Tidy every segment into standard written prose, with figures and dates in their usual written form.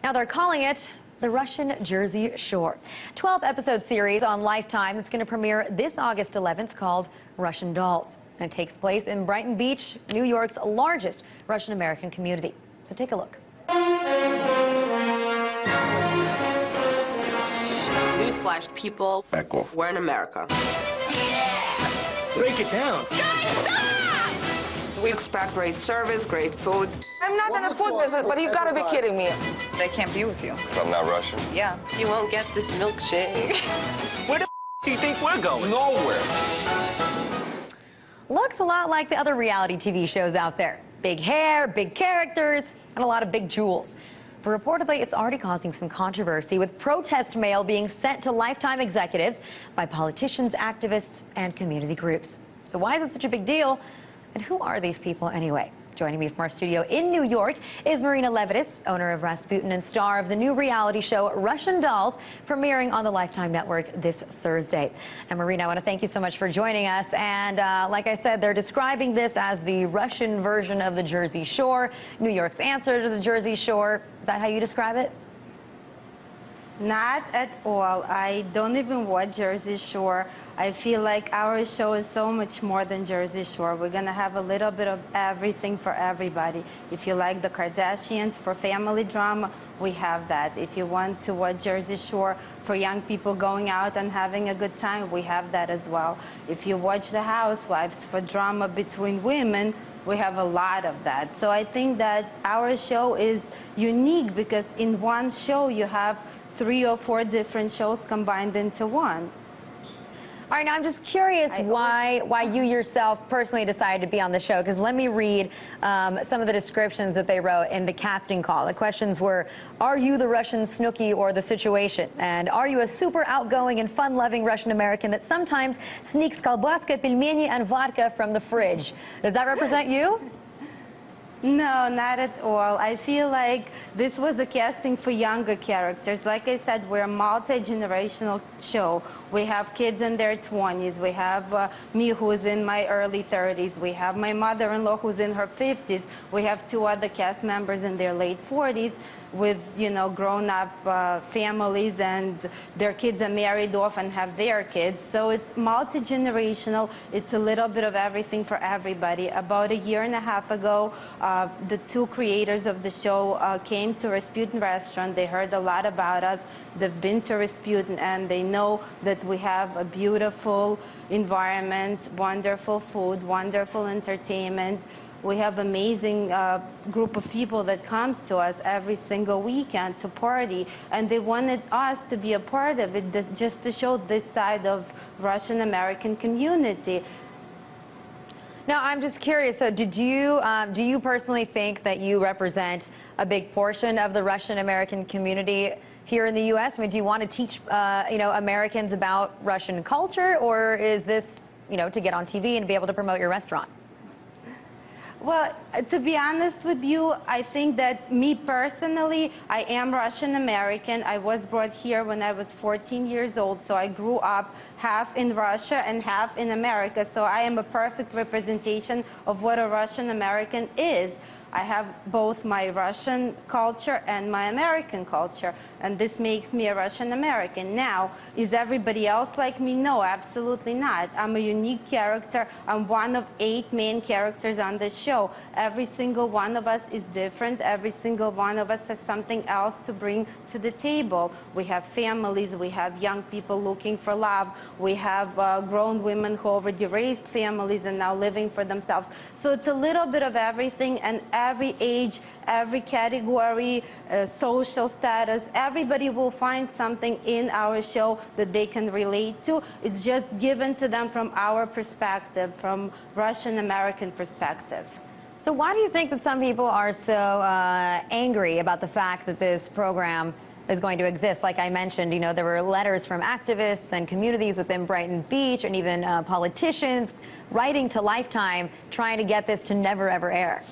Now they're calling it the Russian Jersey Shore. 12-episode series on Lifetime that's going to premiere this August 11th called Russian Dolls. And it takes place in Brighton Beach, New York's largest Russian-American community. So take a look. Newsflash, people. Back off. We're in America. Break it down. We expect great service, great food. I'm not in the food business, but you've got to be kidding me. They can't be with you. I'm not Russian. Yeah. You won't get this milkshake. Where the do you think we're going? Nowhere. Looks a lot like the other reality TV shows out there. Big hair, big characters, and a lot of big jewels. But reportedly, it's already causing some controversy, with protest mail being sent to Lifetime executives by politicians, activists, and community groups. So why is it such a big deal? And who are these people anyway? Joining me from our studio in New York is Marina Levitis, owner of Rasputin and star of the new reality show Russian Dolls, premiering on the Lifetime Network this Thursday. And Marina, I want to thank you so much for joining us. And like I said, they're describing this as the Russian version of the Jersey Shore, New York's answer to the Jersey Shore. Is that how you describe it? Not at all. I don't even watch Jersey Shore. I feel like our show is so much more than Jersey Shore. We're going to have a little bit of everything for everybody. If you like the Kardashians for family drama, we have that. If you want to watch Jersey Shore for young people going out and having a good time, we have that as well. If you watch The Housewives for drama between women, we have a lot of that. So I think that our show is unique because in one show you have 3 or 4 different shows combined into one. All right, now I'm just curious why you yourself personally decided to be on the show, because let me read some of the descriptions that they wrote in the casting call. The questions were, are you the Russian Snooki or the Situation? And are you a super outgoing and fun-loving Russian-American that sometimes sneaks kolbaska, pelmeni, and vodka from the fridge? Does that represent you? No, not at all. I feel like this was a casting for younger characters. Like I said, we're a multi-generational show. We have kids in their 20s. We have me, who's in my early 30s. We have my mother-in-law, who's in her 50s. We have 2 other cast members in their late 40s with, you know, grown-up families, and their kids are married off and have their kids. So it's multi-generational. It's a little bit of everything for everybody. About a year and a half ago, the 2 creators of the show came to Rasputin restaurant. They heard a lot about us. They've been to Rasputin, and they know that we have a beautiful environment, wonderful food, wonderful entertainment. We have amazing group of people that comes to us every single weekend to party, and they wanted us to be a part of it, just to show this side of Russian-American community. Now, I'm just curious, so do you personally think that you represent a big portion of the Russian-American community here in the U.S.? I mean, do you want to teach, Americans about Russian culture, or is this, to get on TV and be able to promote your restaurant? Well, to be honest with you, I think that me personally, I am Russian American. I was brought here when I was 14 years old, so I grew up half in Russia and half in America. So I am a perfect representation of what a Russian American is. I have both my Russian culture and my American culture, and this makes me a Russian American. Now, is everybody else like me? No, absolutely not. I'm a unique character. I'm one of 8 main characters on this show. Every single one of us is different. Every single one of us has something else to bring to the table. We have families. We have young people looking for love. We have grown women who already raised families and now living for themselves. So it's a little bit of everything, and every age, every category, social status, everybody will find something in our show that they can relate to. It's just given to them from our perspective, from Russian-American perspective. So why do you think that some people are so angry about the fact that this program is going to exist? Like I mentioned, there were letters from activists and communities within Brighton Beach, and even politicians writing to Lifetime trying to get this to never, ever air.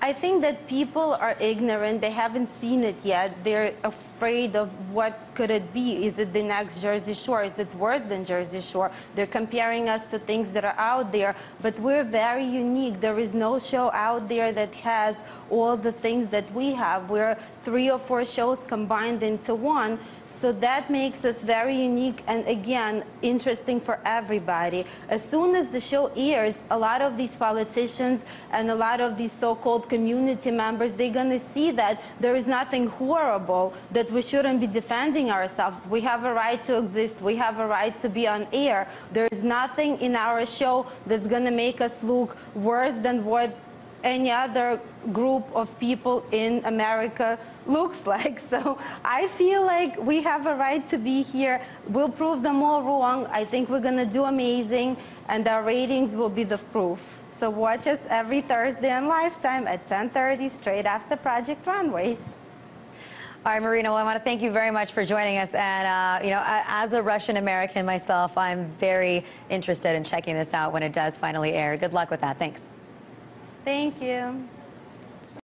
I think that people are ignorant. They haven't seen it yet. They're afraid of what could it be. Is it the next Jersey Shore? Is it worse than Jersey Shore? They're comparing us to things that are out there, but we're very unique. There is no show out there that has all the things that we have. We're 3 or 4 shows combined into one. So that makes us very unique and, again, interesting for everybody. As soon as the show airs, a lot of these politicians and a lot of these so-called community members, they're going to see that there is nothing horrible, that we shouldn't be defending ourselves. We have a right to exist. We have a right to be on air. There is nothing in our show that's going to make us look worse than what any other group of people in America looks like. So I feel like we have a right to be here. We'll prove them all wrong. I think we're going to do amazing, and our ratings will be the proof. So watch us every Thursday on Lifetime at 10:30, straight after Project Runway. All right, Marina, well, I want to thank you very much for joining us. And, you know, as a Russian American myself, I'm very interested in checking this out when it does finally air. Good luck with that. Thanks. Thank you.